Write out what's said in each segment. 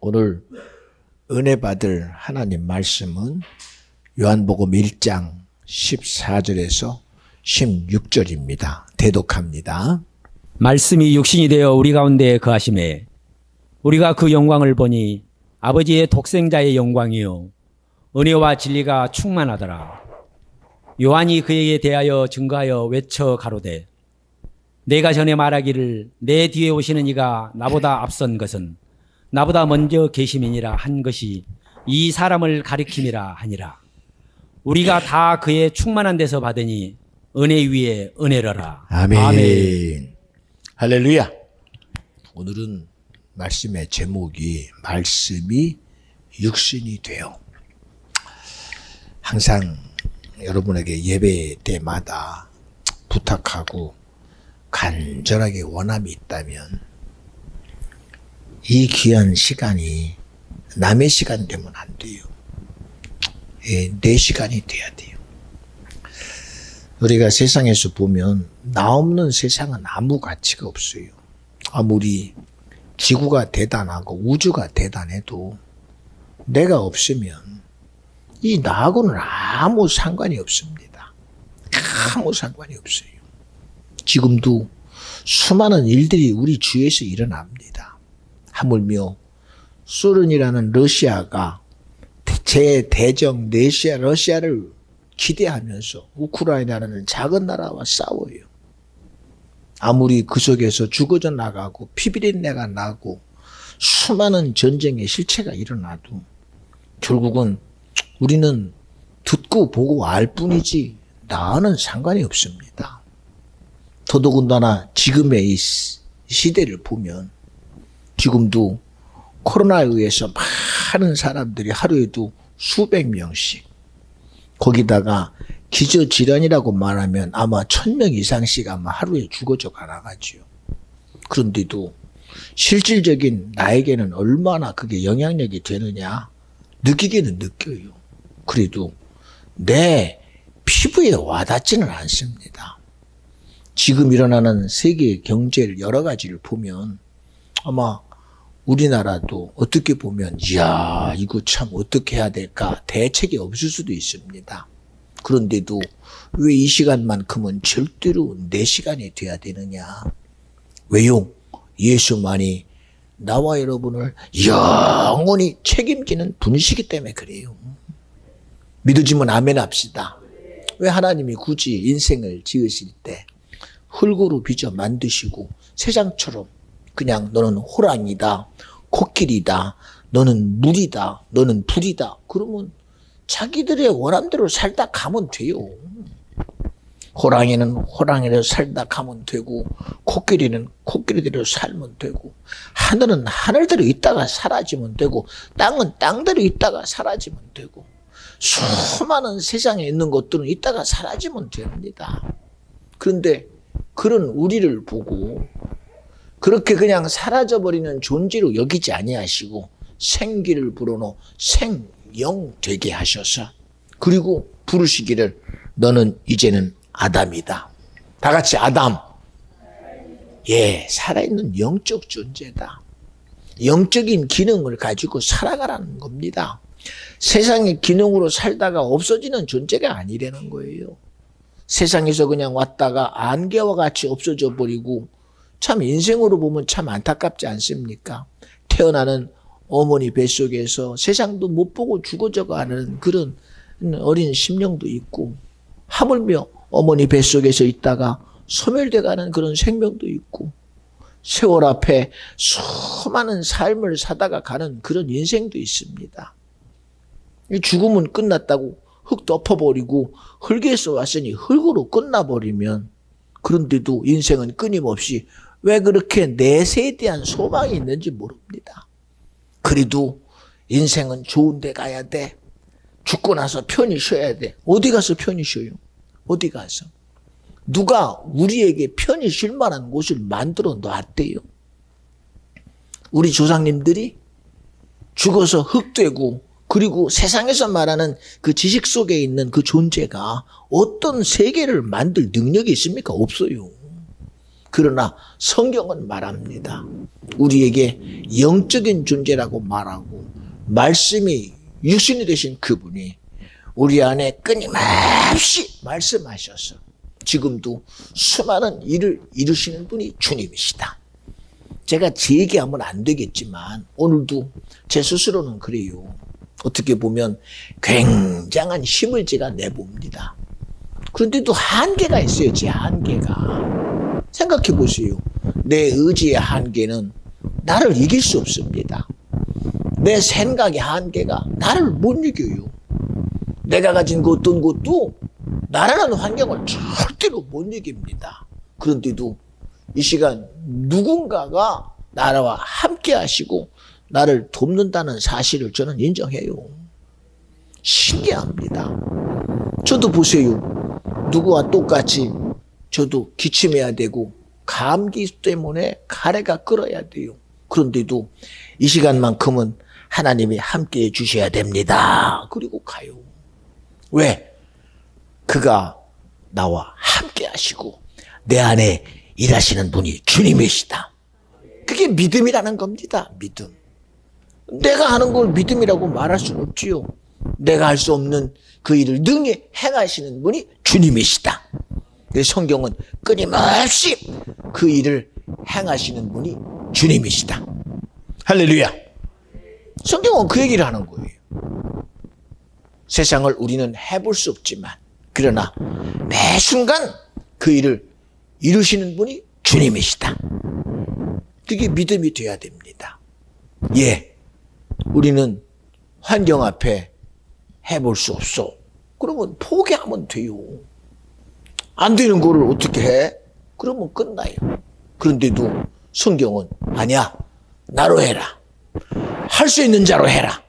오늘 은혜 받을 하나님 말씀은 요한복음 1장 14절에서 16절입니다. 대독합니다. 말씀이 육신이 되어 우리 가운데 거하심에 우리가 그 영광을 보니 아버지의 독생자의 영광이요 은혜와 진리가 충만하더라. 요한이 그에게 대하여 증거하여 외쳐 가로되 내가 전에 말하기를 내 뒤에 오시는 이가 나보다 앞선 것은 나보다 먼저 계심이니라 한 것이 이 사람을 가리킴이라 하니라. 우리가 다 그의 충만한 데서 받으니 은혜 위에 은혜로라. 아멘. 아멘. 할렐루야. 오늘은 말씀의 제목이 말씀이 육신이 되어. 항상 여러분에게 예배 때마다 부탁하고 간절하게 원함이 있다면 이 귀한 시간이 남의 시간 되면 안 돼요. 내 시간이 돼야 돼요. 우리가 세상에서 보면 나 없는 세상은 아무 가치가 없어요. 아무리 지구가 대단하고 우주가 대단해도 내가 없으면 이 나하고는 아무 상관이 없습니다. 아무 상관이 없어요. 지금도 수많은 일들이 우리 주위에서 일어납니다. 하물며 소련이라는 러시아가 제대적 러시아를 기대하면서 우크라이나라는 작은 나라와 싸워요. 아무리 그 속에서 죽어져 나가고 피비린내가 나고 수많은 전쟁의 실체가 일어나도 결국은 우리는 듣고 보고 알 뿐이지 나와는 상관이 없습니다. 더더군다나 지금의 이 시대를 보면 지금도 코로나에 의해서 많은 사람들이 하루에도 수백 명씩, 거기다가 기저질환이라고 말하면 아마 1000명 이상씩 아마 하루에 죽어져 가나가지요. 그런데도 실질적인 나에게는 얼마나 그게 영향력이 되느냐 느끼기는 느껴요. 그래도 내 피부에 와닿지는 않습니다. 지금 일어나는 세계 경제 여러 가지를 보면 아마 우리나라도 어떻게 보면 이야 이거 참 어떻게 해야 될까 대책이 없을 수도 있습니다. 그런데도 왜 이 시간만큼은 절대로 내 시간이 돼야 되느냐. 왜요? 예수만이 나와 여러분을 영원히 책임지는 분이시기 때문에 그래요. 믿어지면 아멘 합시다. 왜 하나님이 굳이 인생을 지으실 때 흙으로 빚어 만드시고 세상처럼 그냥 너는 호랑이다, 코끼리다, 너는 물이다, 너는 불이다. 그러면 자기들의 원함대로 살다 가면 돼요. 호랑이는 호랑이대로 살다 가면 되고 코끼리는 코끼리대로 살면 되고 하늘은 하늘대로 있다가 사라지면 되고 땅은 땅대로 있다가 사라지면 되고 수많은 세상에 있는 것들은 있다가 사라지면 됩니다. 그런데 그런 우리를 보고 그렇게 그냥 사라져버리는 존재로 여기지 아니하시고 생기를 불어넣어 생영 되게 하셔서 그리고 부르시기를 너는 이제는 아담이다. 다 같이 아담. 예, 살아있는 영적 존재다. 영적인 기능을 가지고 살아가라는 겁니다. 세상의 기능으로 살다가 없어지는 존재가 아니라는 거예요. 세상에서 그냥 왔다가 안개와 같이 없어져 버리고 참 인생으로 보면 참 안타깝지 않습니까? 태어나는 어머니 뱃속에서 세상도 못 보고 죽어져 가는 그런 어린 심령도 있고 하물며 어머니 뱃속에서 있다가 소멸돼 가는 그런 생명도 있고 세월 앞에 수많은 삶을 사다가 가는 그런 인생도 있습니다. 죽음은 끝났다고 흙 덮어버리고 흙에서 왔으니 흙으로 끝나버리면 그런데도 인생은 끊임없이 왜 그렇게 내세에 대한 소망이 있는지 모릅니다. 그래도 인생은 좋은 데 가야 돼. 죽고 나서 편히 쉬어야 돼. 어디 가서 편히 쉬어요? 어디 가서? 누가 우리에게 편히 쉴 만한 곳을 만들어 놨대요. 우리 조상님들이 죽어서 흙 되고 그리고 세상에서 말하는 그 지식 속에 있는 그 존재가 어떤 세계를 만들 능력이 있습니까? 없어요. 그러나 성경은 말합니다. 우리에게 영적인 존재라고 말하고 말씀이 육신이 되신 그분이 우리 안에 끊임없이 말씀하셔서 지금도 수많은 일을 이루시는 분이 주님이시다. 제가 제 얘기하면 안 되겠지만 오늘도 제 스스로는 그래요. 어떻게 보면 굉장한 힘을 제가 내봅니다. 그런데도 한계가 있어요. 제 한계가. 생각해 보세요. 내 의지의 한계는 나를 이길 수 없습니다. 내 생각의 한계가 나를 못 이겨요. 내가 가진 그 어떤 것도 나라는 환경을 절대로 못 이깁니다. 그런데도 이 시간 누군가가 나와 함께 하시고 나를 돕는다는 사실을 저는 인정해요. 신기합니다. 저도 보세요. 누구와 똑같이 저도 기침해야 되고 감기 때문에 가래가 끓어야 돼요. 그런데도 이 시간만큼은 하나님이 함께 해 주셔야 됩니다. 그리고 가요. 왜? 그가 나와 함께 하시고 내 안에 일하시는 분이 주님이시다. 그게 믿음이라는 겁니다. 믿음. 내가 하는 걸 믿음이라고 말할 수는 없지요. 내가 할 수 없는 그 일을 능히 행하시는 분이 주님이시다. 그래서 성경은 끊임없이 그 일을 행하시는 분이 주님이시다. 할렐루야. 성경은 그 얘기를 하는 거예요. 세상을 우리는 해볼 수 없지만 그러나 매 순간 그 일을 이루시는 분이 주님이시다. 그게 믿음이 돼야 됩니다. 예, 우리는 환경 앞에 해볼 수 없어. 그러면 포기하면 돼요. 안 되는 거를 어떻게 해? 그러면 끝나요. 그런데도 성경은 아니야. 나로 해라. 할 수 있는 자로 해라.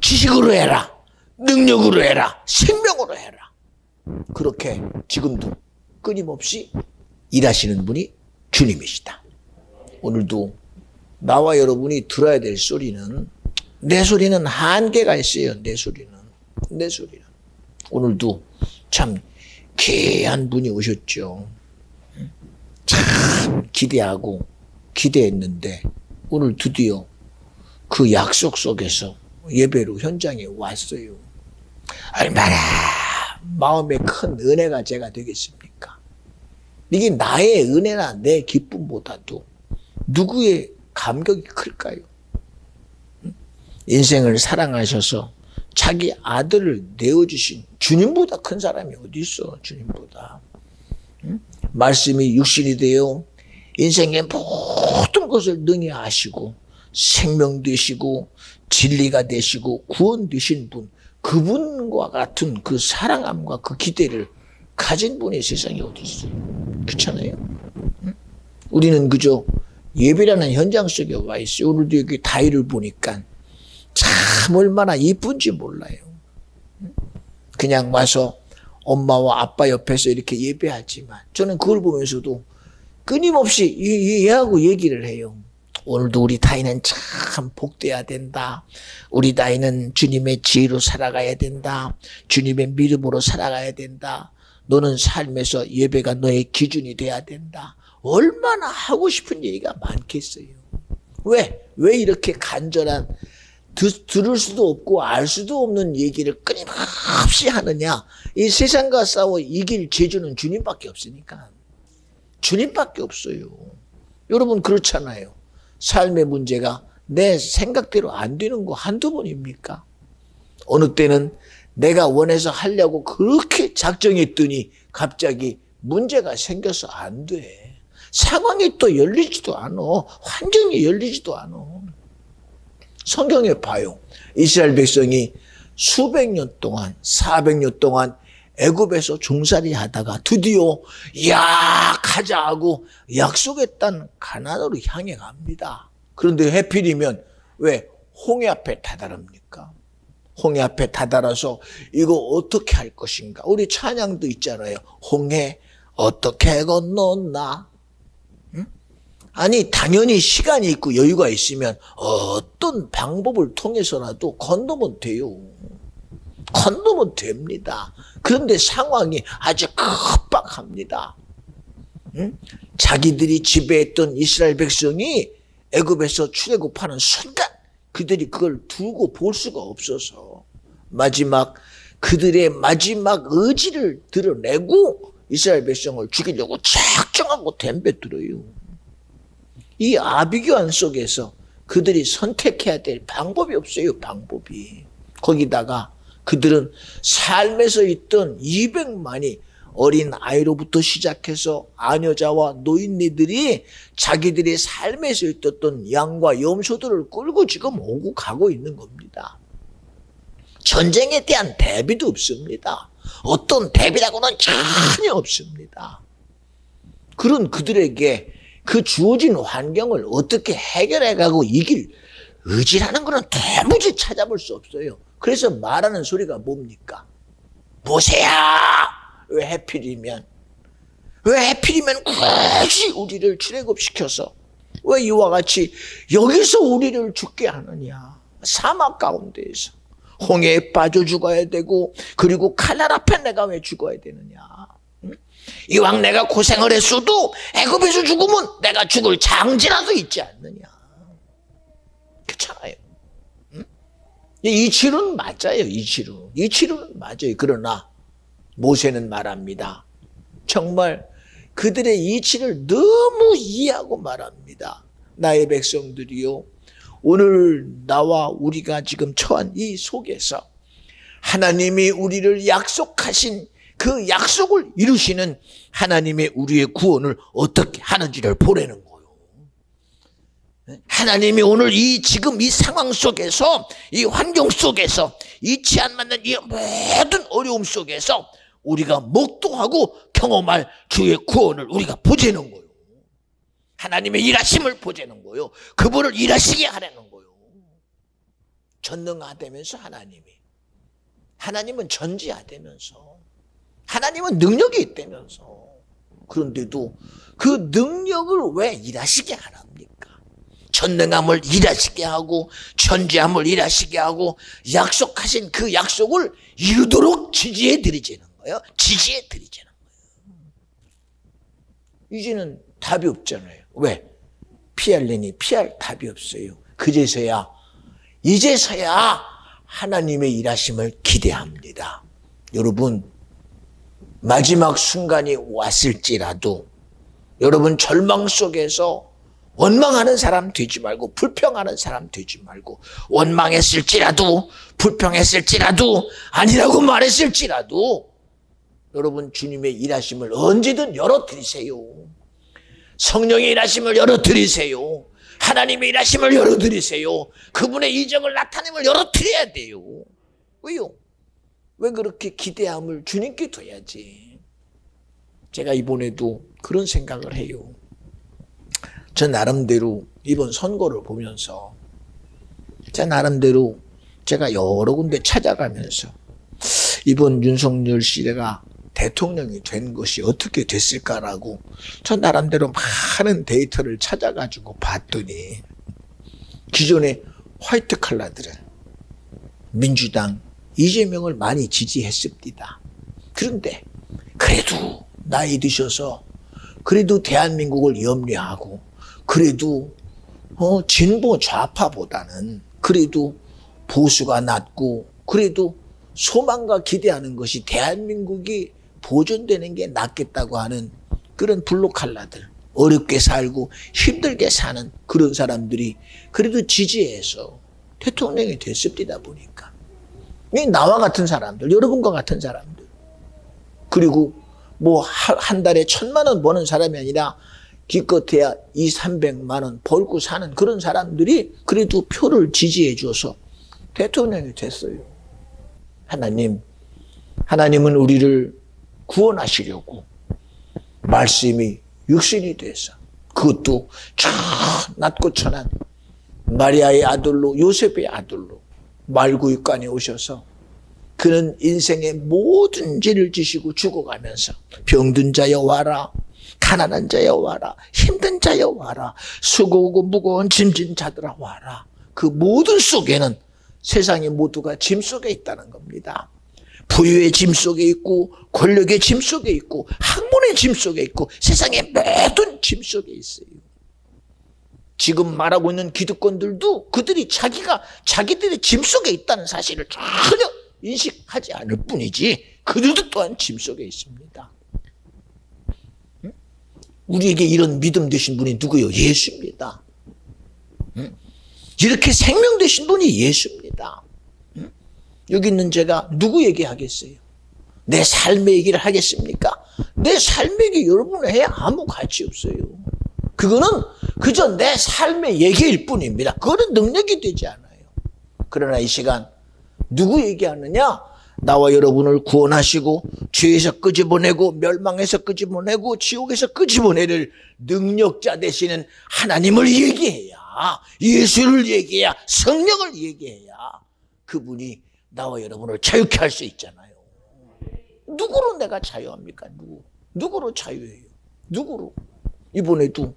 지식으로 해라. 능력으로 해라. 생명으로 해라. 그렇게 지금도 끊임없이 일하시는 분이 주님이시다. 오늘도 나와 여러분이 들어야 될 소리는 내 소리는 한계가 있어요. 내 소리는. 오늘도 참 귀한 분이 오셨죠. 참 기대하고 기대했는데 오늘 드디어 그 약속 속에서 예배로 현장에 왔어요. 얼마나 마음에 큰 은혜가 제가 되겠습니까? 이게 나의 은혜나 내 기쁨보다도 누구의 감격이 클까요? 인생을 사랑하셔서 자기 아들을 내어주신 주님보다 큰 사람이 어디 있어? 주님보다. 말씀이 육신이 되어 인생의 모든 것을 능히 아시고 생명 되시고 진리가 되시고 구원 되신 분, 그분과 같은 그 사랑함과 그 기대를 가진 분이 세상에 어디 있어요? 그렇잖아요. 우리는 그저 예배라는 현장 속에 와 있어요. 오늘도 여기 다이를 보니까 참 얼마나 이쁜지 몰라요. 그냥 와서 엄마와 아빠 옆에서 이렇게 예배하지만 저는 그걸 보면서도 끊임없이 얘하고 얘기를 해요. 오늘도 우리 다이는 참 복돼야 된다. 우리 다이는 주님의 지혜로 살아가야 된다. 주님의 믿음으로 살아가야 된다. 너는 삶에서 예배가 너의 기준이 돼야 된다. 얼마나 하고 싶은 얘기가 많겠어요. 왜 이렇게 간절한 들을 수도 없고 알 수도 없는 얘기를 끊임없이 하느냐. 이 세상과 싸워 이길 재주는 주님밖에 없으니까. 주님밖에 없어요. 여러분 그렇잖아요. 삶의 문제가 내 생각대로 안 되는 거 한두 번입니까? 어느 때는 내가 원해서 하려고 그렇게 작정했더니 갑자기 문제가 생겨서 안 돼. 상황이 또 열리지도 않아. 환경이 열리지도 않아. 성경에 봐요. 이스라엘 백성이 수백 년 동안 400년 동안 애굽에서 종살이 하다가 드디어 가자 하고 약속의 땅 가나안으로 향해 갑니다. 그런데 해필이면 왜 홍해 앞에 다다릅니까? 홍해 앞에 다다라서 이거 어떻게 할 것인가? 우리 찬양도 있잖아요. 홍해 어떻게 건넜나? 아니 당연히 시간이 있고 여유가 있으면 어떤 방법을 통해서라도 건너면 돼요. 건너면 됩니다. 그런데 상황이 아주 급박합니다. 응? 자기들이 지배했던 이스라엘 백성이 애굽에서 출애굽하는 순간 그들이 그걸 두고 볼 수가 없어서 그들의 마지막 의지를 드러내고 이스라엘 백성을 죽이려고 작정하고 덤벼들어요. 이 아비규환 속에서 그들이 선택해야 될 방법이 없어요. 방법이. 거기다가 그들은 삶에서 있던 200만이 어린 아이로부터 시작해서 아녀자와 노인네들이 자기들의 삶에서 있었던 양과 염소들을 끌고 지금 오고 가고 있는 겁니다. 전쟁에 대한 대비도 없습니다. 어떤 대비라고는 전혀 없습니다. 그런 그들에게 그 주어진 환경을 어떻게 해결해가고 이길 의지라는 것은 도무지 찾아볼 수 없어요. 그래서 말하는 소리가 뭡니까? 모세야! 왜 하필이면 굳이 우리를 출애굽시켜서 왜 이와 같이 여기서 우리를 죽게 하느냐? 사막 가운데에서 홍해에 빠져 죽어야 되고 그리고 칼날 앞에 내가 왜 죽어야 되느냐? 응? 이왕 내가 고생을 했어도 애굽에서 죽으면 내가 죽을 장지라도 있지 않느냐? 그렇잖아요. 응? 이치로는 맞아요. 이치로는 맞아요. 그러나 모세는 말합니다. 정말 그들의 이치를 너무 이해하고 말합니다. 나의 백성들이요, 오늘 나와 우리가 지금 처한 이 속에서 하나님이 우리를 약속하신 그 약속을 이루시는 하나님의 우리의 구원을 어떻게 하는지를 보라는 거예요. 하나님이 오늘 지금 이 상황 속에서, 이 환경 속에서, 이치 안 맞는 이 모든 어려움 속에서 우리가 목도하고 경험할 주의 구원을 우리가 보자는 거예요. 하나님의 일하심을 보자는 거예요. 그분을 일하시게 하라는 거예요. 전능하다면서 하나님은 전지하다면서 하나님은 능력이 있다면서 그런데도 그 능력을 왜 일하시게 하랍니까? 전능함을 일하시게 하고 전지함을 일하시게 하고 약속하신 그 약속을 이루도록 지지해 드리자는 거예요. 지지해 드리자는 거예요. 이제는 답이 없잖아요. 왜? 피할래니 피할 답이 없어요. 이제서야 하나님의 일하심을 기대합니다. 여러분, 마지막 순간이 왔을지라도 여러분 절망 속에서 원망하는 사람 되지 말고 불평하는 사람 되지 말고 원망했을지라도 불평했을지라도 아니라고 말했을지라도 여러분 주님의 일하심을 언제든 열어드리세요. 성령의 일하심을 열어드리세요. 하나님의 일하심을 열어드리세요. 그분의 이적을 나타냄을 열어드려야 돼요. 왜요? 왜 그렇게 기대함을 주님께 둬야지. 제가 이번에도 그런 생각을 해요. 저 나름대로 이번 선거를 보면서 제가 여러 군데 찾아가면서 이번 윤석열 씨가 대통령이 된 것이 어떻게 됐을까라고 저 나름대로 많은 데이터를 찾아가지고 봤더니 기존의 화이트 칼라들은 민주당 이재명을 많이 지지했습니다. 그런데 그래도 나이 드셔서 그래도 대한민국을 염려하고 그래도 진보 좌파보다는 그래도 보수가 낫고 그래도 소망과 기대하는 것이 대한민국이 보존되는 게 낫겠다고 하는 그런 블루칼라들, 어렵게 살고 힘들게 사는 그런 사람들이 그래도 지지해서 대통령이 됐습니다. 보니까 나와 같은 사람들, 여러분과 같은 사람들, 그리고 뭐 한 달에 1,000만 원 버는 사람이 아니라 기껏해야 200~300만 원 벌고 사는 그런 사람들이 그래도 표를 지지해 줘서 대통령이 됐어요. 하나님은 우리를 구원하시려고 말씀이 육신이 돼서 그것도 저 낮고 천한 마리아의 아들로 요셉의 아들로 말구육간에 오셔서 그는 인생의 모든 죄를 지시고 죽어가면서 병든 자여 와라, 가난한 자여 와라, 힘든 자여 와라, 수고하고 무거운 짐진 자들아 와라. 그 모든 속에는 세상의 모두가 짐 속에 있다는 겁니다. 부유의 짐 속에 있고 권력의 짐 속에 있고 학문의 짐 속에 있고 세상의 모든 짐 속에 있어요. 지금 말하고 있는 기득권들도 그들이 자기들의 짐 속에 있다는 사실을 전혀 인식하지 않을 뿐이지 그들도 또한 짐 속에 있습니다. 우리에게 이런 믿음 되신 분이 누구요? 예수입니다. 이렇게 생명 되신 분이 예수입니다. 여기 있는 제가 누구 얘기하겠어요? 내 삶의 얘기를 하겠습니까? 내 삶의 얘기 여러분 해야 아무 가치 없어요. 그거는 그저 내 삶의 얘기일 뿐입니다. 그거는 능력이 되지 않아요. 그러나 이 시간 누구 얘기하느냐? 나와 여러분을 구원하시고 죄에서 끄집어내고 멸망에서 끄집어내고 지옥에서 끄집어내를 능력자 되시는 하나님을 얘기해야, 예수를 얘기해야, 성령을 얘기해야 그분이 나와 여러분을 자유케 할 수 있잖아요. 누구로 내가 자유합니까? 누구로 자유해요? 누구로? 이번에도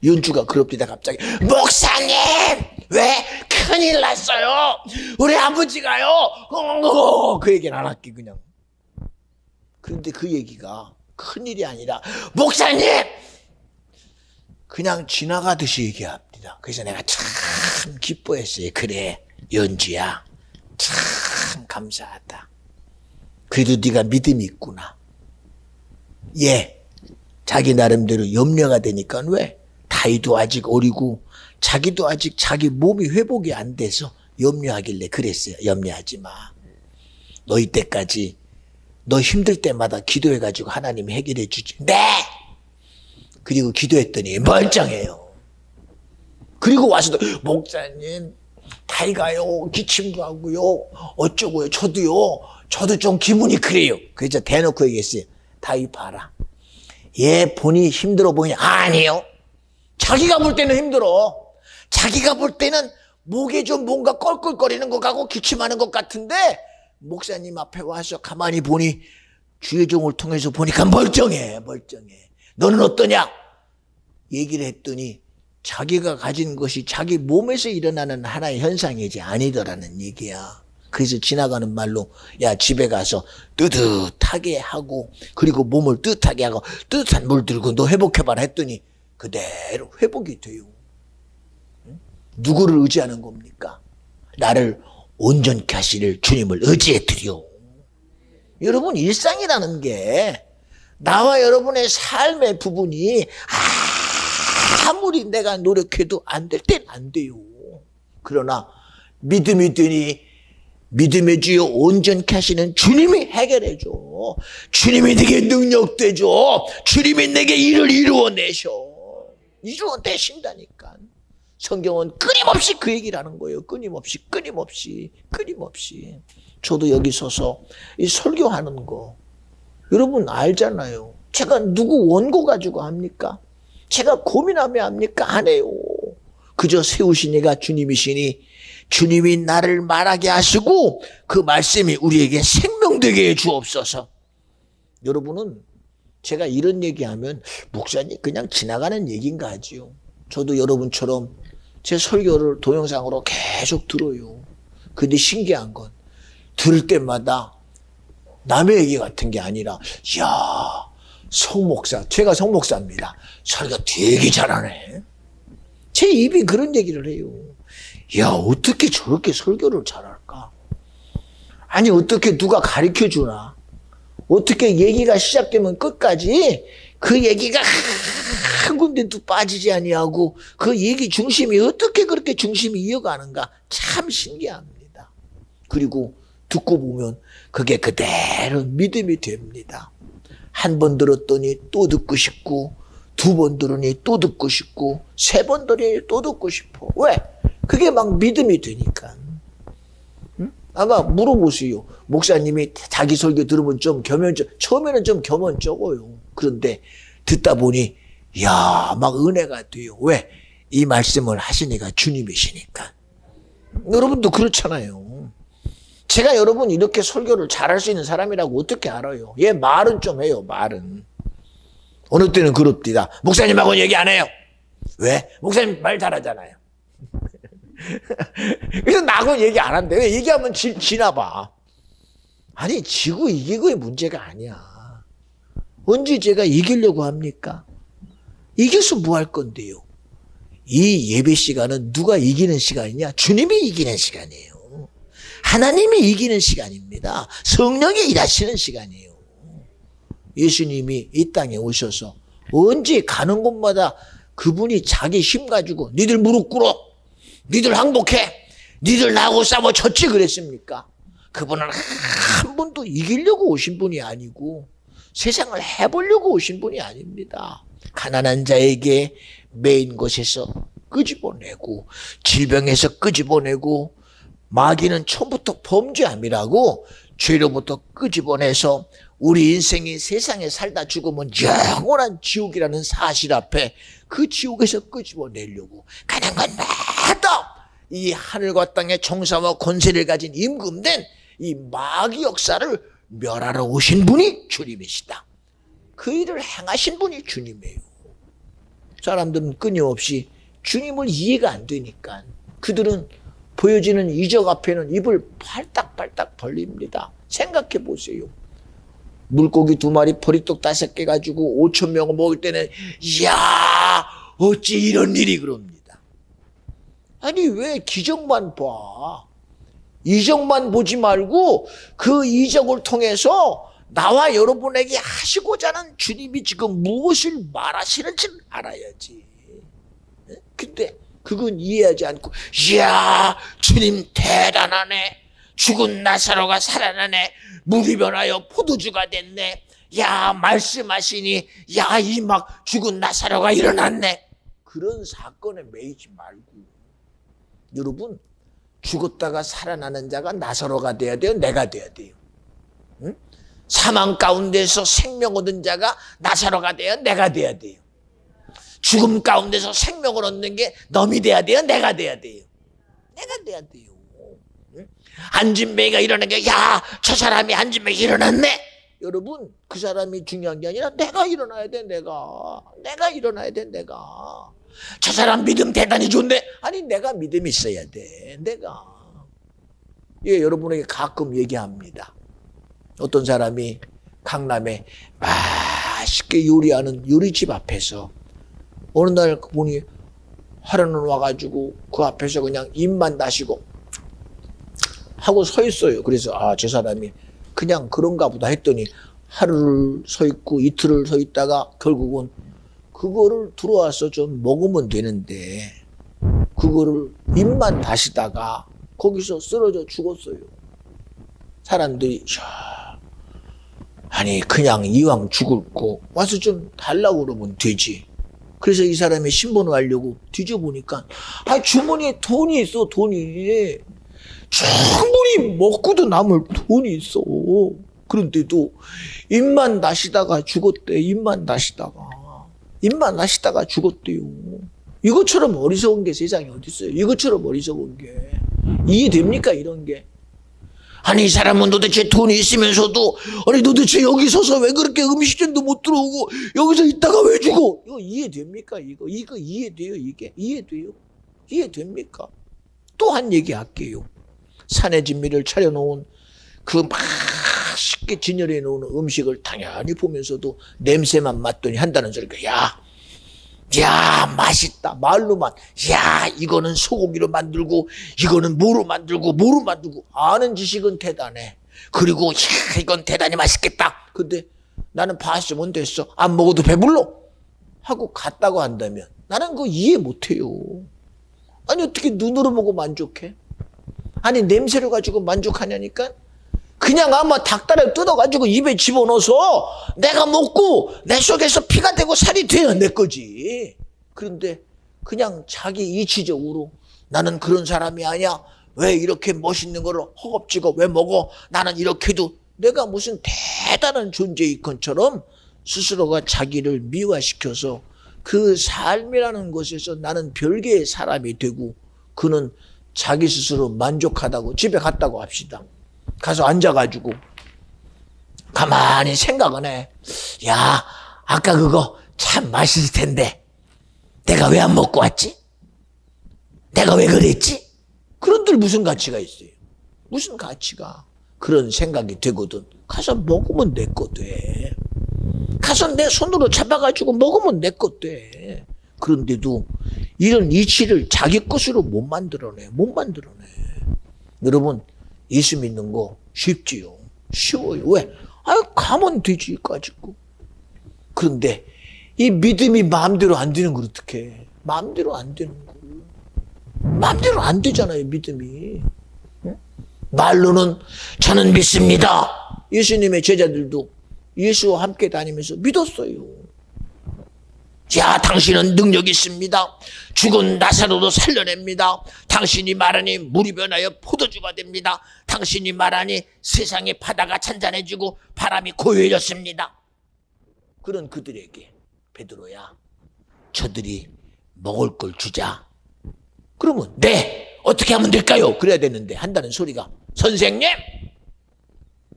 연주가 그럽니다. 갑자기 목사님 왜 큰일 났어요? 우리 아버지가요. 그 얘기는 안 할게 그냥. 그런데 그 얘기가 큰일이 아니라 목사님 그냥 지나가듯이 얘기합니다. 그래서 내가 참 기뻐했어요. 그래 연주야 참 감사하다. 그래도 네가 믿음이 있구나. 예, 자기 나름대로 염려가 되니까 왜? 다이도 아직 어리고 자기도 아직 자기 몸이 회복이 안 돼서 염려하길래 그랬어요. 염려하지 마. 너 이때까지 너 힘들 때마다 기도해가지고 하나님이 해결해 주지. 네! 그리고 기도했더니 멀쩡해요. 그리고 와서도 목사님 다이가요 기침도 하고요 어쩌고요 저도 좀 기분이 그래요. 그래서 대놓고 얘기했어요. 다이 봐라. 얘 본이 힘들어 보이냐? 아니요. 자기가 볼 때는 힘들어. 자기가 볼 때는 목에 좀 뭔가 껄껄거리는 것 같고 기침하는 것 같은데 목사님 앞에 와서 가만히 보니 주의 종을 통해서 보니까 멀쩡해. 너는 어떠냐? 얘기를 했더니 자기가 가진 것이 자기 몸에서 일어나는 하나의 현상이지 아니더라는 얘기야. 그래서 지나가는 말로 야 집에 가서 뜨뜻하게 하고 그리고 몸을 뜨뜻하게 하고 뜨뜻한 물 들고 너 회복해봐라 했더니 그대로 회복이 돼요. 누구를 의지하는 겁니까? 나를 온전케 하시를 주님을 의지해 드려. 여러분 일상이라는 게 나와 여러분의 삶의 부분이 아무리 내가 노력해도 안 될 땐 안 돼요. 그러나 믿음이 되니 믿음의 주여 온전케 하시는 주님이 해결해 줘. 주님이 내게 능력돼 줘. 주님이 내게 일을 이루어내셔. 이루어내신다니까. 성경은 끊임없이 그 얘기를 하는 거예요. 끊임없이. 저도 여기 서서 이 설교하는 거 여러분 알잖아요. 제가 누구 원고 가지고 합니까? 제가 고민하며 합니까? 안 해요. 그저 세우신 이가 주님이시니 주님이 나를 말하게 하시고 그 말씀이 우리에게 생명되게 해 주옵소서. 여러분은 제가 이런 얘기하면 목사님 그냥 지나가는 얘기인가 하지요. 저도 여러분처럼 제 설교를 동영상으로 계속 들어요. 근데 신기한 건 들을 때마다 남의 얘기 같은 게 아니라 야 성목사, 제가 성목사입니다. 설교 되게 잘하네. 제 입이 그런 얘기를 해요. 야 어떻게 저렇게 설교를 잘할까? 아니 어떻게 누가 가르쳐주나? 어떻게 얘기가 시작되면 끝까지 그 얘기가 한 군데도 빠지지 아니하고 그 얘기 중심이 어떻게 그렇게 중심이 이어가는가 참 신기합니다. 그리고 듣고 보면 그게 그대로 믿음이 됩니다. 한 번 들었더니 또 듣고 싶고 두 번 들으니 또 듣고 싶고 세 번 들으니 또 듣고 싶어. 왜? 그게 막 믿음이 되니까. 응? 아마 물어보세요. 목사님이 자기 설교 들으면 좀 처음에는 좀 겸언쩍어요. 그런데 듣다 보니 야, 막 은혜가 돼요. 왜? 이 말씀을 하시니까 주님이시니까. 여러분도 그렇잖아요. 제가 여러분 이렇게 설교를 잘할 수 있는 사람이라고 어떻게 알아요? 얘 말은 좀 해요, 말은. 어느 때는 그럽디다. 목사님하고는 얘기 안 해요. 왜? 목사님 말 잘하잖아요. 그래서 나하고는 얘기 안 한대. 왜? 얘기하면 지나 봐. 아니, 지고 이기고의 문제가 아니야. 언제 제가 이기려고 합니까? 이겨서 뭐 할 건데요? 이 예배 시간은 누가 이기는 시간이냐? 주님이 이기는 시간이에요. 하나님이 이기는 시간입니다. 성령이 일하시는 시간이에요. 예수님이 이 땅에 오셔서 언제 가는 곳마다 그분이 자기 힘 가지고 니들 무릎 꿇어, 니들 항복해, 니들 나하고 싸워 졌지 그랬습니까? 그분은 한 번도 이기려고 오신 분이 아니고 세상을 해보려고 오신 분이 아닙니다. 가난한 자에게 매인 곳에서 끄집어내고 질병에서 끄집어내고 마귀는 처음부터 범죄함이라고 죄로부터 끄집어내서 우리 인생이 세상에 살다 죽으면 영원한 지옥이라는 사실 앞에 그 지옥에서 끄집어내려고 가는 곳마다 이 하늘과 땅의 정사와 권세를 가진 임금된 이 마귀 역사를 멸하러 오신 분이 주님이시다. 그 일을 행하신 분이 주님이에요. 사람들은 끊임없이 주님을 이해가 안 되니까 그들은 보여지는 이적 앞에는 입을 팔딱팔딱 벌립니다. 생각해 보세요. 물고기 2마리, 보리떡 5개 가지고 5천 명을 먹을 때는 이야 어찌 이런 일이 그럽니다. 아니 왜 기적만 봐. 이적만 보지 말고 그 이적을 통해서 나와 여러분에게 하시고자 하는 주님이 지금 무엇을 말하시는지를 알아야지. 근데 그건 이해하지 않고 이야 주님 대단하네. 죽은 나사로가 살아나네. 물이 변하여 포도주가 됐네. 야 말씀하시니 야 이 막 죽은 나사로가 일어났네. 그런 사건에 매이지 말고 여러분 죽었다가 살아나는 자가 나사로가 돼야 돼요? 내가 돼야 돼요? 응? 사망 가운데서 생명 얻은 자가 나사로가 돼야 내가 돼야 돼요? 죽음 가운데서 생명을 얻는 게 너이 돼야 돼요? 내가 돼야 돼요? 내가 돼야 돼요. 응? 안진뱅이가 일어난 게 야 저 사람이 안진뱅이 일어났네. 여러분 그 사람이 중요한 게 아니라 내가 일어나야 돼. 내가 일어나야 돼. 내가 저 사람 믿음 대단히 좋은데 아니 내가 믿음이 있어야 돼. 내가 예, 여러분에게 가끔 얘기합니다. 어떤 사람이 강남에 맛있게 요리하는 요리집 앞에서 어느 날 그분이 하루는 와가지고 그 앞에서 그냥 입만 다시고 하고 서 있어요. 그래서 아, 저 사람이 그냥 그런가 보다 했더니 하루를 서 있고 이틀을 서 있다가 결국은 그거를 들어와서 좀 먹으면 되는데 그거를 입만 다시다가 거기서 쓰러져 죽었어요. 사람들이 아니 그냥 이왕 죽을 거 와서 좀 달라고 그러면 되지. 그래서 이 사람이 신문을 하려고 뒤져보니까 아 주머니에 돈이 있어. 돈이 충분히 먹고도 남을 돈이 있어. 그런데도 입만 다시다가 죽었대. 입만 다시다가 죽었대요. 이것처럼 어리석은 게 세상에 어디 있어요? 이것처럼 어리석은 게 이해됩니까? 이런 게 아니 이 사람은 도대체 돈이 있으면서도 아니 도대체 여기 서서 왜 그렇게 음식점도 못 들어오고 여기서 있다가 왜 죽어? 이거 이해됩니까? 이거 이해돼요? 이게 이해돼요? 이해됩니까? 또 한 얘기 할게요. 산의 진미를 차려놓은 그 맛있게 진열해 놓은 음식을 당연히 보면서도 냄새만 맡더니 한다는 소리가 야 맛있다. 말로만 야 이거는 소고기로 만들고 이거는 뭐로 만들고 아는 지식은 대단해. 그리고 야 이건 대단히 맛있겠다. 근데 나는 봤으면 됐어. 안 먹어도 배불러 하고 갔다고 한다면 나는 그거 이해 못해요. 아니 어떻게 눈으로 보고 만족해? 아니 냄새를 가지고 만족하냐니까? 그냥 아마 닭다리를 뜯어가지고 입에 집어넣어서 내가 먹고 내 속에서 피가 되고 살이 돼야 내 거지. 그런데 그냥 자기 이치적으로 나는 그런 사람이 아니야. 왜 이렇게 멋있는 거를 허겁지겁 왜 먹어? 나는 이렇게도 내가 무슨 대단한 존재일 것처럼 스스로가 자기를 미화시켜서 그 삶이라는 것에서 나는 별개의 사람이 되고 그는 자기 스스로 만족하다고 집에 갔다고 합시다. 가서 앉아가지고 가만히 생각은 해. 야, 아까 그거 참 맛있을 텐데 내가 왜 안 먹고 왔지? 내가 왜 그랬지? 그런들 무슨 가치가 있어요? 무슨 가치가? 그런 생각이 되거든. 가서 먹으면 내 거 돼. 가서 내 손으로 잡아가지고 먹으면 내 거 돼. 그런데도 이런 이치를 자기 것으로 못 만들어내. 못 만들어내. 여러분, 예수 믿는 거 쉽지요. 쉬워요. 왜? 아유, 가면 되지, 가지고. 그런데 이 믿음이 마음대로 안 되는 걸 어떡해. 마음대로 안 되는 걸. 마음대로 안 되잖아요, 믿음이. 응? 말로는 저는 믿습니다. 예수님의 제자들도 예수와 함께 다니면서 믿었어요. 자, 당신은 능력이 있습니다. 죽은 나사로도 살려냅니다. 당신이 말하니 물이 변하여 포도주가 됩니다. 당신이 말하니 세상의 바다가 잔잔해지고 바람이 고요해졌습니다. 그런 그들에게 베드로야, 저들이 먹을 걸 주자. 그러면 네, 어떻게 하면 될까요? 그래야 되는데 한다는 소리가, 선생님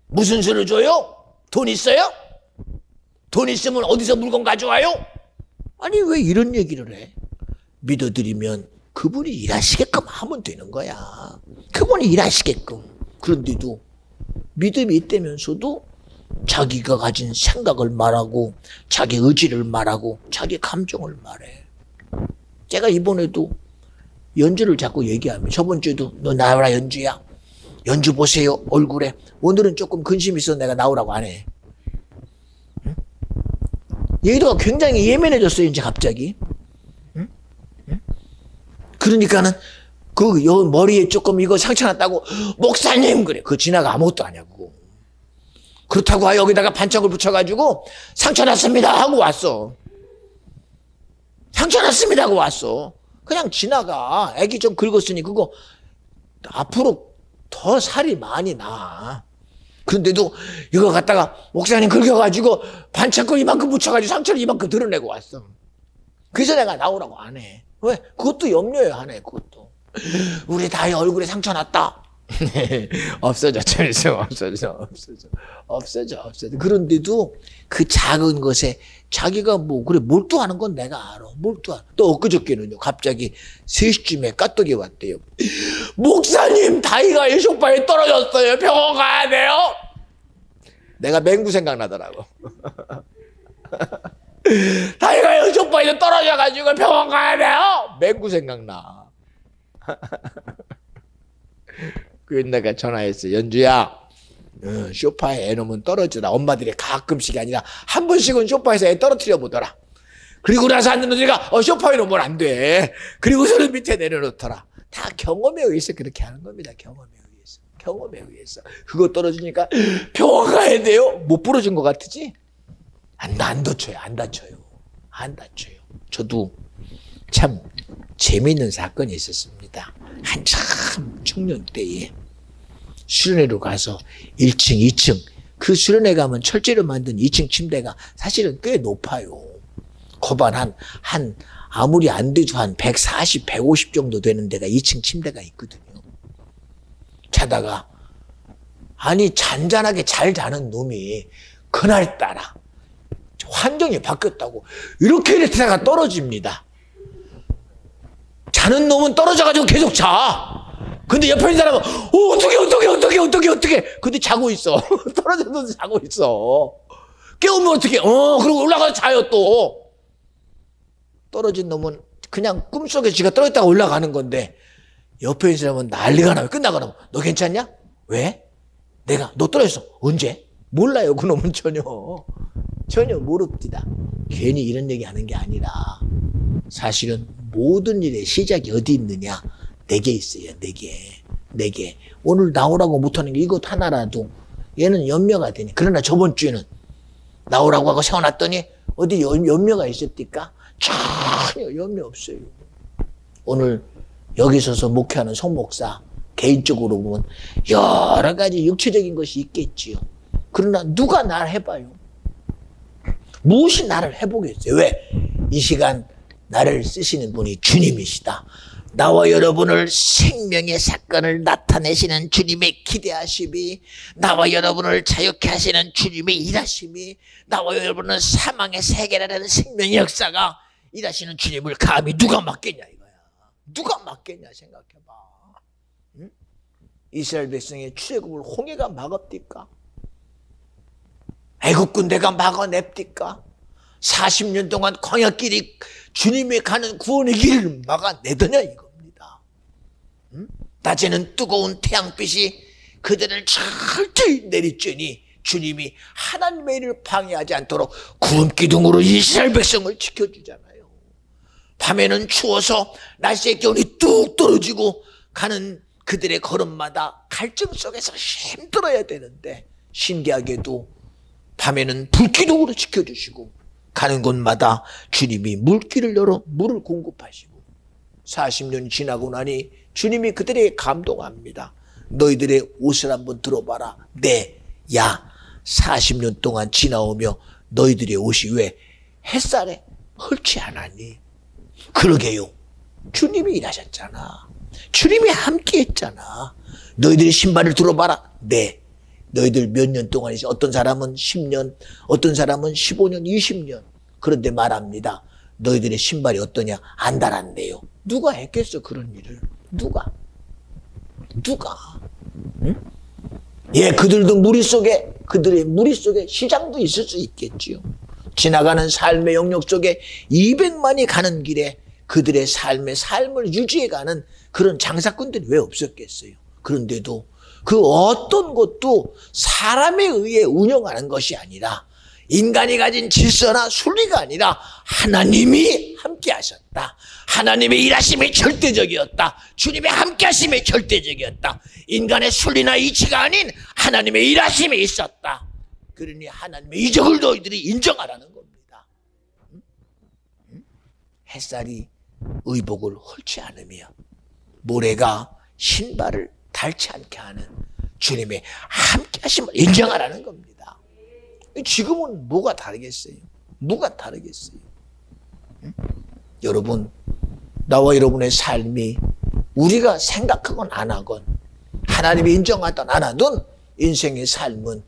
무슨 수를 줘요? 돈 있어요? 돈 있으면 어디서 물건 가져와요? 아니, 왜 이런 얘기를 해? 믿어드리면 그분이 일하시게끔 하면 되는 거야. 그분이 일하시게끔. 그런데도 믿음이 있다면서도 자기가 가진 생각을 말하고 자기 의지를 말하고 자기 감정을 말해. 제가 이번에도 연주를 자꾸 얘기하면, 저번 주에도 너 나와라 연주야, 연주 보세요 얼굴에. 오늘은 조금 근심이 있어서 내가 나오라고 안 해. 응? 얘가 굉장히 예민해졌어요 이제 갑자기. 응? 응? 그러니까는 그 머리에 조금 이거 상처 났다고, 목사님, 그래. 그거 지나가 아무것도 아니고. 그렇다고 여기다가 반짝을 붙여가지고 상처 났습니다 하고 왔어. 상처 났습니다 하고 왔어. 그냥 지나가. 애기 좀 긁었으니 그거 앞으로 더 살이 많이 나. 그런데도 이거 갖다가 목사님 긁어가지고 반창고 이만큼 붙여가지고 상처를 이만큼 드러내고 왔어. 그래서 내가 나오라고 안 해. 왜? 그것도 염려해 하네. 그것도 우리 다이 얼굴에 상처 났다. 없어져. 그런데도 그 작은 것에 자기가 뭐 그래 몰두하는 건 내가 알아. 몰두하는. 또 엊그저께는요, 갑자기 3시쯤에 까떡이 왔대요. 목사님, 다이가 일쇼파에 떨어졌어요. 병원 가야 돼요. 내가 맹구 생각나더라고. 다이가 일쇼파에 떨어져가지고 병원 가야 돼요. 맹구 생각나. 그 내가 전화했어. 연주야, 소파에 애 놓으면 떨어지라. 엄마들이 가끔씩이 아니라 한 번씩은 소파에서 애 떨어뜨려 보더라. 그리고 나서 앉는 너희가 소파에 놓으면 안 돼. 그리고서는 밑에 내려놓더라. 다 경험에 의해서 그렇게 하는 겁니다. 경험에 의해서. 그거 떨어지니까 병원 가야 돼요. 못 부러진 것 같으지? 안 다쳐요. 저도 참 재미있는 사건이 있었습니다. 한참 청년 때에 수련회로 가서 1층, 2층, 그 수련회 가면 철제로 만든 2층 침대가 사실은 꽤 높아요. 거반 한 아무리 안 돼도 한 140, 150 정도 되는 데가 2층 침대가 있거든요. 자다가 아니 잔잔하게 잘 자는 놈이 그날따라 환경이 바뀌었다고 이렇게 자다가 떨어집니다. 자는 놈은 떨어져가지고 계속 자. 근데 옆에 있는 사람은 어떻게 근데 자고 있어. 떨어져도 자고 있어. 깨우면 어떡해. 그리고 올라가서 자요. 또 떨어진 놈은 그냥 꿈속에 지가 떨어졌다가 올라가는 건데, 옆에 있는 사람은 난리가 나요. 끝나가면 너 괜찮냐? 왜? 너 떨어졌어. 언제? 몰라요. 그 놈은 전혀 모릅니다. 괜히 이런 얘기 하는 게 아니라 사실은 모든 일의 시작이 어디 있느냐? 내게 있어요. 내게. 오늘 나오라고 못하는 게 이것 하나라도 얘는 염려가 되니. 그러나 저번 주에는 나오라고 하고 세워놨더니 어디 염려가 있었을까? 전혀 염려 없어요. 오늘 여기 서서 목회하는 송 목사 개인적으로 보면 여러 가지 육체적인 것이 있겠지요. 그러나 누가 날 해봐요? 무엇이 나를 해보겠어요? 왜? 이 시간 나를 쓰시는 분이 주님이시다. 나와 여러분을 생명의 사건을 나타내시는 주님의 기대하심이, 나와 여러분을 자유케 하시는 주님의 일하심이, 나와 여러분은 사망의 세계라는 생명의 역사가 일하시는 주님을 감히 누가 막겠냐 이거야. 누가 막겠냐 생각해봐. 응? 이스라엘 백성의 출애굽을 홍해가 막읍디까? 애국 군대가 막아냅디까? 40년 동안 광야길이 주님이 가는 구원의 길을 막아내더냐 이겁니다. 낮에는 뜨거운 태양빛이 그들을 철저히 내리쬐니 주님이 하나님의 일을 방해하지 않도록 구름 기둥으로 이스라엘 백성을 지켜주잖아요. 밤에는 추워서 날씨의 기온이 뚝 떨어지고 가는 그들의 걸음마다 갈증 속에서 힘들어야 되는데 신기하게도 밤에는 불기둥으로 지켜주시고 가는 곳마다 주님이 물길을 열어 물을 공급하시고 40년 지나고 나니 주님이 그들에게 감동합니다. 너희들의 옷을 한번 들어봐라. 네, 야 40년 동안 지나오며 너희들의 옷이 왜 햇살에 헐지 않았니? 그러게요. 주님이 일하셨잖아. 주님이 함께 했잖아. 너희들의 신발을 들어봐라. 네. 너희들 몇 년 동안이지. 어떤 사람은 10년, 어떤 사람은 15년, 20년. 그런데 말합니다. 너희들의 신발이 어떠냐? 안 닳았네요. 누가 했겠어 그런 일을? 누가? 응? 예, 그들의 무리 속에 시장도 있을 수 있겠지요. 지나가는 삶의 영역 속에 200만이 가는 길에 그들의 삶을 유지해가는 그런 장사꾼들이 왜 없었겠어요? 그런데도 그 어떤 것도 사람에 의해 운영하는 것이 아니라 인간이 가진 질서나 순리가 아니라 하나님이 함께 하셨다. 하나님의 일하심이 절대적이었다. 주님의 함께 하심이 절대적이었다. 인간의 순리나 이치가 아닌 하나님의 일하심이 있었다. 그러니 하나님의 이적을 너희들이 인정하라는 겁니다. 햇살이 의복을 헐지 않으며 모래가 신발을 닳지 않게 하는 주님의 함께 하심을 인정하라는 겁니다. 지금은 뭐가 다르겠어요? 뭐가 다르겠어요? 여러분, 나와 여러분의 삶이 우리가 생각하건 안 하건 하나님이 인정하든 안 하든 인생의 삶은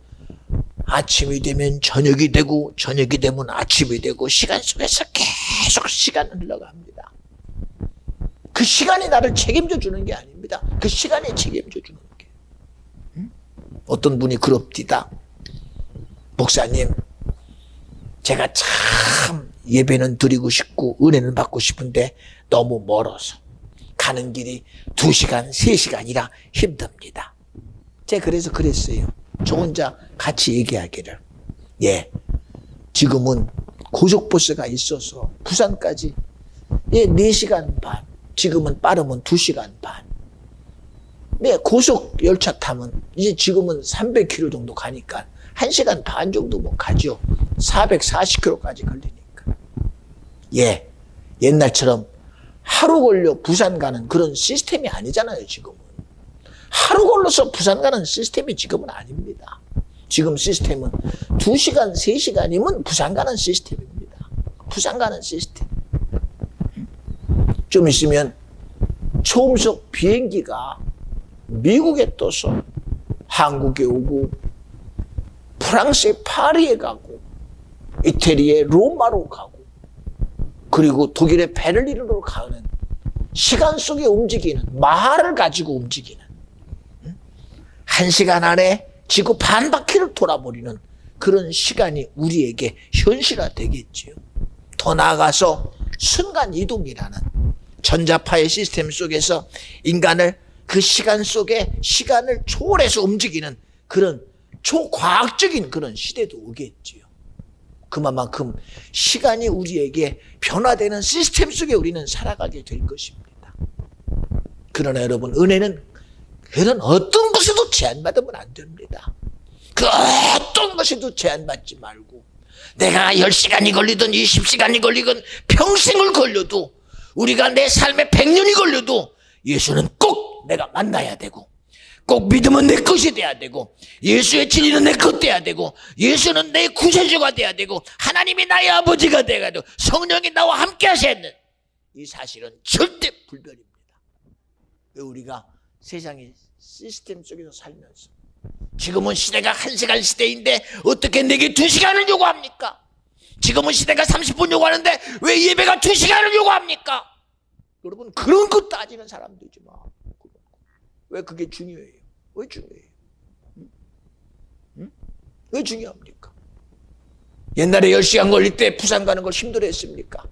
아침이 되면 저녁이 되고 저녁이 되면 아침이 되고 시간 속에서 계속 시간은 흘러갑니다. 그 시간이 나를 책임져 주는 게 아닙니다. 그 시간이 책임져 주는 게. 어떤 분이 그럽디다. 목사님, 제가 참 예배는 드리고 싶고 은혜는 받고 싶은데 너무 멀어서 가는 길이 2시간, 3시간이라 힘듭니다. 제가 그래서 그랬어요. 저 혼자 같이 얘기하기를. 예, 지금은 고속버스가 있어서 부산까지 4시간 반, 지금은 빠르면 2시간 반. 네, 고속 열차 타면 이제 지금은 300km 정도 가니까 1시간 반 정도면 가죠. 440km까지 걸리니까. 예, 옛날처럼 하루 걸려 부산 가는 그런 시스템이 아니잖아요, 지금은. 하루 걸려서 부산 가는 시스템이 지금은 아닙니다. 지금 시스템은 2시간, 3시간이면 부산 가는 시스템입니다. 부산 가는 시스템. 좀 있으면 초음속 비행기가 미국에 떠서 한국에 오고 프랑스의 파리에 가고 이태리의 로마로 가고 그리고 독일의 베를린으로 가는 시간 속에 움직이는 마하를 가지고 움직이는 1시간 안에 지구 반 바퀴를 돌아버리는 그런 시간이 우리에게 현실화되겠지요. 더 나아가서 순간 이동이라는 전자파의 시스템 속에서 인간을 그 시간 속에 시간을 초월해서 움직이는 그런 초과학적인 그런 시대도 오겠지요. 그만큼 시간이 우리에게 변화되는 시스템 속에 우리는 살아가게 될 것입니다. 그러나 여러분, 은혜는 그런 어떤 것에도 제한받으면 안 됩니다. 그 어떤 것에도 제한받지 말고 내가 10시간이 걸리든 20시간이 걸리든 평생을 걸려도 우리가 내 삶에 100년이 걸려도 예수는 꼭 내가 만나야 되고 꼭 믿음은 내 것이 돼야 되고 예수의 진리는 내 것 돼야 되고 예수는 내 구세주가 돼야 되고 하나님이 나의 아버지가 돼야 되고 성령이 나와 함께 하셔야 하는 이 사실은 절대 불변입니다. 왜 우리가 세상의 시스템 속에서 살면서 지금은 시대가 1시간 시대인데 어떻게 내게 2시간을 요구합니까? 지금은 시대가 30분 요구하는데 왜 예배가 2시간을 요구합니까? 여러분, 그런 거 따지는 사람 되지 마. 왜 그게 중요해요? 왜 중요해요? 왜 중요합니까? 옛날에 10시간 걸릴 때 부산 가는 걸 힘들어했습니까?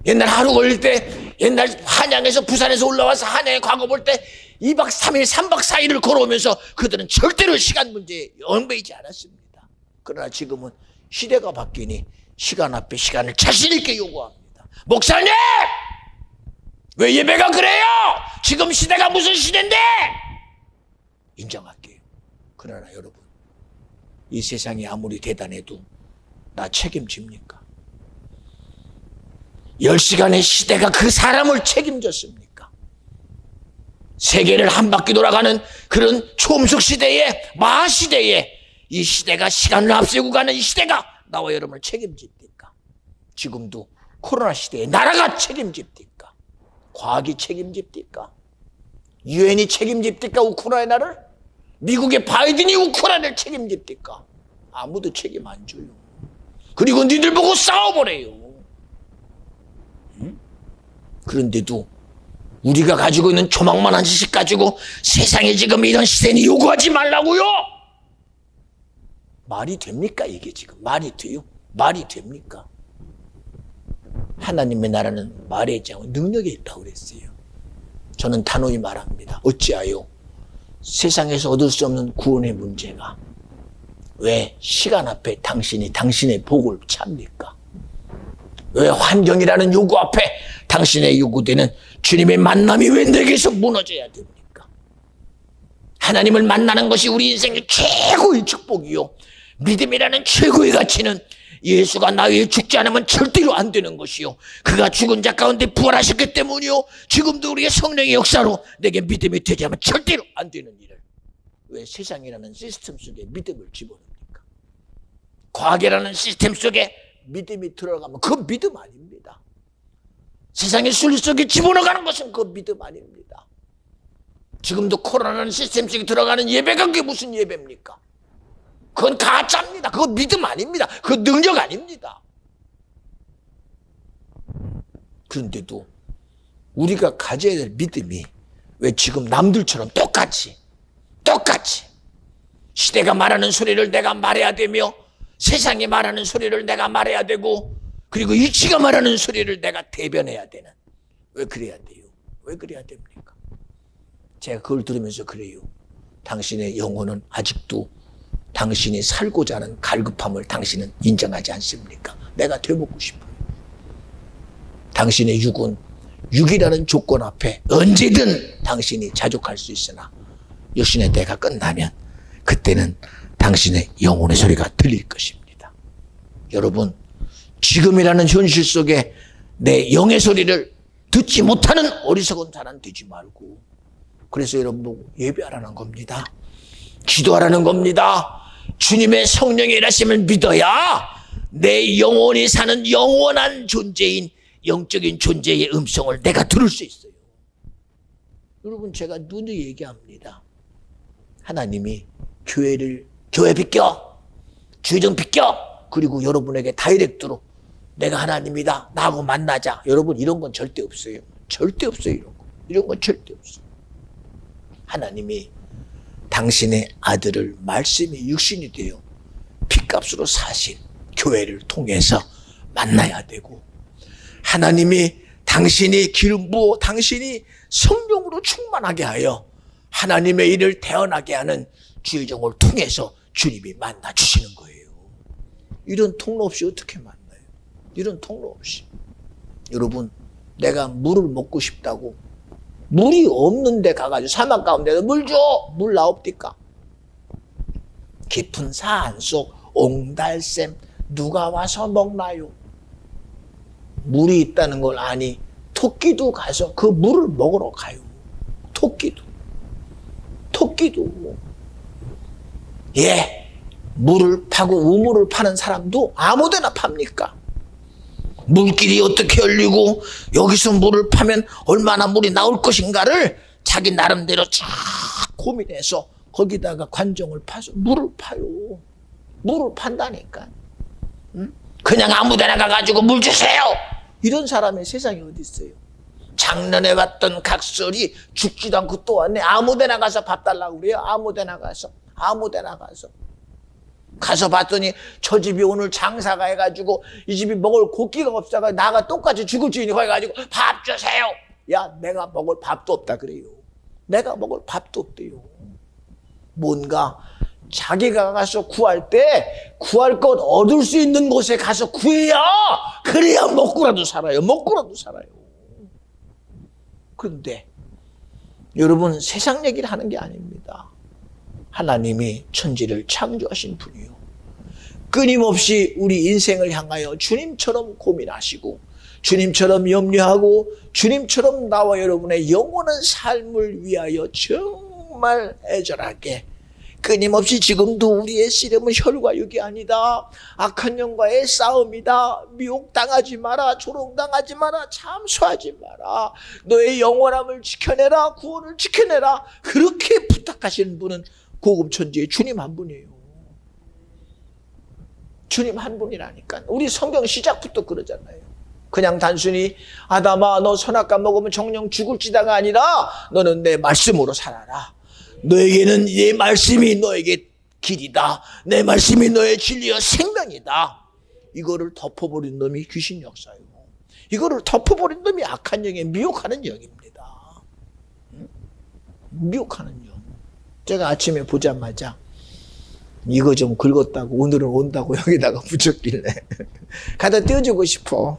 옛날 하루 걸릴 때, 옛날 한양에서 부산에서 올라와서 한양에 광고 볼 때 2박 3일, 3박 4일을 걸어오면서 그들은 절대로 시간 문제에 얽매이지 않았습니다. 그러나 지금은 시대가 바뀌니 시간 앞에 시간을 자신 있게 요구합니다. 목사님! 왜 예배가 그래요? 지금 시대가 무슨 시대인데? 인정할게요. 그러나 여러분, 이 세상이 아무리 대단해도 나 책임집니까? 10시간의 시대가 그 사람을 책임졌습니까? 세계를 한 바퀴 돌아가는 그런 초음속 시대에, 마시대에 이 시대가 시간을 앞세우고 가는 이 시대가 나와 여러분을 책임집니까? 지금도 코로나 시대에 나라가 책임집니까? 과학이 책임집니까? 유엔이 책임집니까? 우크라이나의 나를? 미국의 바이든이 우크라이나를 책임집니까? 아무도 책임 안 줘요. 그리고 니들 보고 싸워보래요. 그런데도 우리가 가지고 있는 조망만한 지식 가지고 세상에 지금 이런 시대니 요구하지 말라고요? 말이 됩니까? 이게 지금 말이 돼요? 말이 됩니까? 하나님의 나라는 말에 있지 않고 능력에 있다고 그랬어요. 저는 단호히 말합니다. 어찌하여 세상에서 얻을 수 없는 구원의 문제가 왜 시간 앞에 당신이 당신의 복을 찾습니까? 왜 환경이라는 요구 앞에 당신의 요구되는 주님의 만남이 왜 내게서 무너져야 됩니까? 하나님을 만나는 것이 우리 인생의 최고의 축복이요, 믿음이라는 최고의 가치는 예수가 나 위해 죽지 않으면 절대로 안 되는 것이요, 그가 죽은 자 가운데 부활하셨기 때문이요, 지금도 우리의 성령의 역사로 내게 믿음이 되지 않으면 절대로 안 되는 일을 왜 세상이라는 시스템 속에 믿음을 집어넣습니까? 과학이라는 시스템 속에 믿음이 들어가면 그건 믿음 아닙니다. 세상의 순리 속에 집어넣어가는 것은 그 믿음 아닙니다. 지금도 코로나라는 시스템 속에 들어가는 예배가 그게 무슨 예배입니까? 그건 가짜입니다. 그건 믿음 아닙니다. 그건 능력 아닙니다. 그런데도 우리가 가져야 될 믿음이 왜 지금 남들처럼 똑같이 시대가 말하는 소리를 내가 말해야 되며 세상이 말하는 소리를 내가 말해야 되고 그리고 이치가 말하는 소리를 내가 대변해야 되는, 왜 그래야 돼요? 왜 그래야 됩니까? 제가 그걸 들으면서 그래요. 당신의 영혼은 아직도 당신이 살고자 하는 갈급함을 당신은 인정하지 않습니까? 내가 되먹고 싶어요. 당신의 육은 육이라는 조건 앞에 언제든 당신이 자족할 수 있으나 육신의 때가 끝나면 그때는 당신의 영혼의 소리가 들릴 것입니다. 여러분, 지금이라는 현실 속에 내 영의 소리를 듣지 못하는 어리석은 사람 되지 말고, 그래서 여러분 보고 예배하라는 겁니다. 기도하라는 겁니다. 주님의 성령의 일하심을 믿어야 내 영혼이 사는 영원한 존재인 영적인 존재의 음성을 내가 들을 수 있어요. 여러분, 제가 누누이 얘기합니다. 하나님이 교회 비껴, 주의정 비껴, 그리고 여러분에게 다이렉트로 내가 하나님이다, 나하고 만나자. 여러분, 이런 건 절대 없어요. 절대 없어요. 이런 건 절대 없어요. 하나님이 당신의 아들을 말씀이 육신이 되어 핏값으로 사신 교회를 통해서 만나야 되고, 하나님이 당신이 기름 부어 당신이 성령으로 충만하게 하여 하나님의 일을 태어나게 하는 주의정을 통해서 주님이 만나 주시는 거예요. 이런 통로 없이 어떻게 만나요? 이런 통로 없이. 여러분, 내가 물을 먹고 싶다고 물이 없는데 가가지고 사막 가운데서 물 줘! 물 나옵니까? 깊은 산속 옹달샘 누가 와서 먹나요? 물이 있다는 걸 아니 토끼도 가서 그 물을 먹으러 가요. 토끼도 물을 파고 우물을 파는 사람도 아무데나 팝니까? 물길이 어떻게 열리고 여기서 물을 파면 얼마나 물이 나올 것인가를 자기 나름대로 쫙 고민해서 거기다가 관정을 파서 물을 파요. 물을 판다니까. 응? 그냥 아무데나 가가지고 물 주세요, 이런 사람이 세상에 어디 있어요? 작년에 왔던 각설이 죽지도 않고 또 왔네. 아무데나 가서 밥 달라고 그래요. 아무데나 가서. 가서 봤더니 저 집이 오늘 장사가 해가지고 이 집이 먹을 고기가 없어가 나가 똑같이 죽을 주인이 해가지고 밥 주세요. 야, 내가 먹을 밥도 없다 그래요. 내가 먹을 밥도 없대요. 뭔가 자기가 가서 구할 때 구할 것 얻을 수 있는 곳에 가서 구해야, 그래야 먹고라도 살아요. 그런데 여러분, 세상 얘기를 하는 게 아닙니다. 하나님이 천지를 창조하신 분이요, 끊임없이 우리 인생을 향하여 주님처럼 고민하시고 주님처럼 염려하고 주님처럼 나와 여러분의 영원한 삶을 위하여 정말 애절하게 끊임없이 지금도 우리의 씨름은 혈과 육이 아니다. 악한 영과의 싸움이다. 미혹당하지 마라. 조롱당하지 마라. 참소하지 마라. 너의 영원함을 지켜내라. 구원을 지켜내라. 그렇게 부탁하시는 분은 고급천지의 주님 한 분이에요. 주님 한 분이라니까. 우리 성경 시작부터 그러잖아요. 그냥 단순히 아담아 너 선악과 먹으면 정령 죽을지다가 아니라 너는 내 말씀으로 살아라. 너에게는 내 말씀이 너에게 길이다. 내 말씀이 너의 진리와 생명이다. 이거를 덮어버린 놈이 귀신 역사예요. 이거를 덮어버린 놈이 악한 영에 미혹하는 영입니다. 미혹하는 영. 제가 아침에 보자마자 이거 좀 긁었다고 오늘은 온다고 여기다가 붙였길래 갖다 띄워주고 싶어.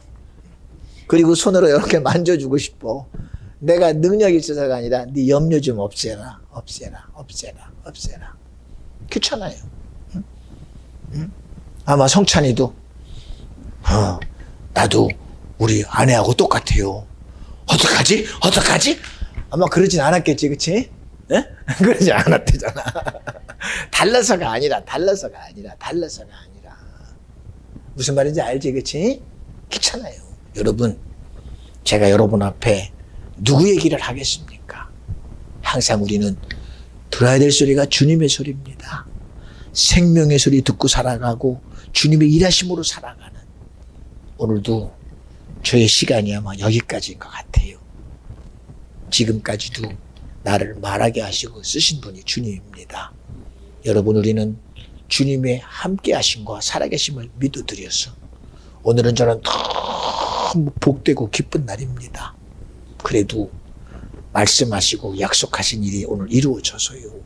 그리고 손으로 이렇게 만져주고 싶어. 내가 능력이 있어서가 아니라 네 염려 좀 없애라. 귀찮아요. 응? 아마 성찬이도 나도 우리 아내하고 똑같아요. 어떡하지? 아마 그러진 않았겠지, 그치? 에? 그러지 않았대잖아. 달라서가 아니라. 무슨 말인지 알지, 그치? 귀찮아요. 여러분, 제가 여러분 앞에 누구 얘기를 하겠습니까? 항상 우리는 들어야 될 소리가 주님의 소리입니다. 생명의 소리 듣고 살아가고 주님의 일하심으로 살아가는, 오늘도 저의 시간이 아마 여기까지인 것 같아요. 지금까지도 나를 말하게 하시고 쓰신 분이 주님입니다. 여러분, 우리는 주님의 함께 하심과 살아계심을 믿어드려서 오늘은 저는 너무 복되고 기쁜 날입니다. 그래도 말씀하시고 약속하신 일이 오늘 이루어져서요,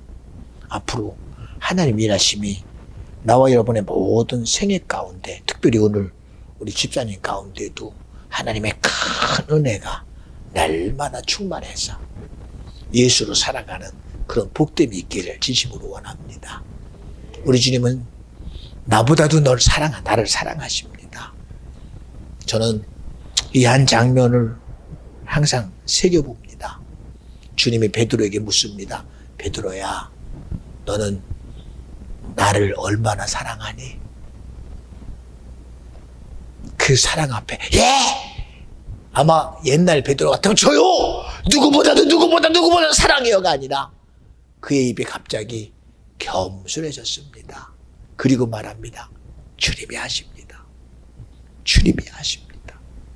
앞으로 하나님 일하심이 나와 여러분의 모든 생애 가운데, 특별히 오늘 우리 집사님 가운데도 하나님의 큰 은혜가 날마다 충만해서 예수로 살아가는 그런 복됨이 있기를 진심으로 원합니다. 우리 주님은 나보다도 나를 사랑하십니다. 저는 이 한 장면을 항상 새겨봅니다. 주님이 베드로에게 묻습니다. 베드로야, 너는 나를 얼마나 사랑하니? 그 사랑 앞에 아마 옛날 베드로 같으면 저요 누구보다도 사랑해요가 아니라 그의 입에 갑자기 겸손해졌습니다. 그리고 말합니다. 주님이 하십니다.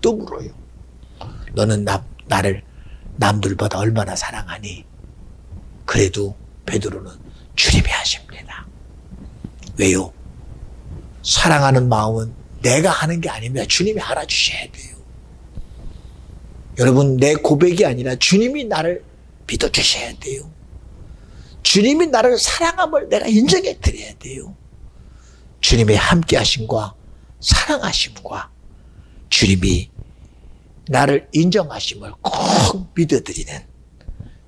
또 물어요. 너는 나를 남들보다 얼마나 사랑하니? 그래도 베드로는 주님이 하십니다. 왜요? 사랑하는 마음은 내가 하는 게 아닙니다. 주님이 알아주셔야 돼요. 여러분, 내 고백이 아니라 주님이 나를 믿어주셔야 돼요. 주님이 나를 사랑함을 내가 인정해 드려야 돼요. 주님의 함께 하심과 사랑하심과 주님이 나를 인정하심을 꼭 믿어드리는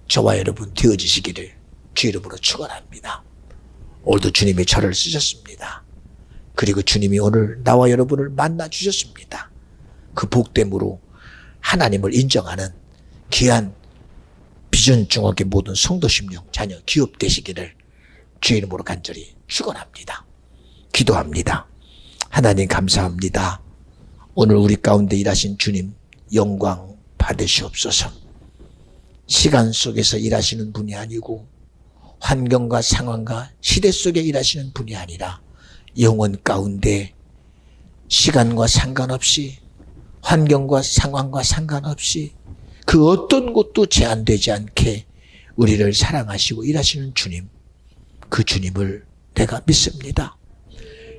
저와 여러분 되어주시기를 주 이름으로 축원합니다. 오늘도 주님이 저를 쓰셨습니다. 그리고 주님이 오늘 나와 여러분을 만나 주셨습니다. 그 복됨으로 하나님을 인정하는 귀한 비전 중학교 모든 성도 심령 자녀 기업되시기를 주 이름으로 간절히 축원합니다. 기도합니다. 하나님 감사합니다. 오늘 우리 가운데 일하신 주님 영광 받으시옵소서. 시간 속에서 일하시는 분이 아니고 환경과 상황과 시대 속에 일하시는 분이 아니라 영혼 가운데 시간과 상관없이 환경과 상황과 상관없이 그 그 어떤 것도 제한되지 않게 우리를 사랑하시고 일하시는 주님, 그 주님을 내가 믿습니다.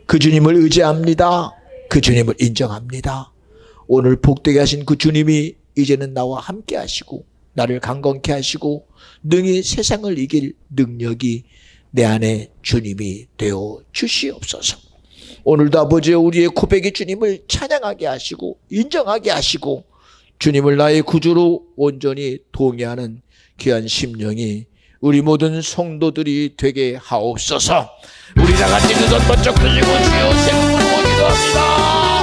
그 주님을 의지합니다. 그 주님을 인정합니다. 오늘 복되게 하신 그 주님이 이제는 나와 함께 하시고 나를 강건케 하시고 능히 세상을 이길 능력이 내 안에 주님이 되어 주시옵소서. 오늘도 아버지여 우리의 고백의 주님을 찬양하게 하시고 인정하게 하시고 주님을 나의 구주로 온전히 동의하는 귀한 심령이 우리 모든 성도들이 되게 하옵소서. 우리 다 같이 그 손 번쩍 드시고 주여 세우고 기도합니다.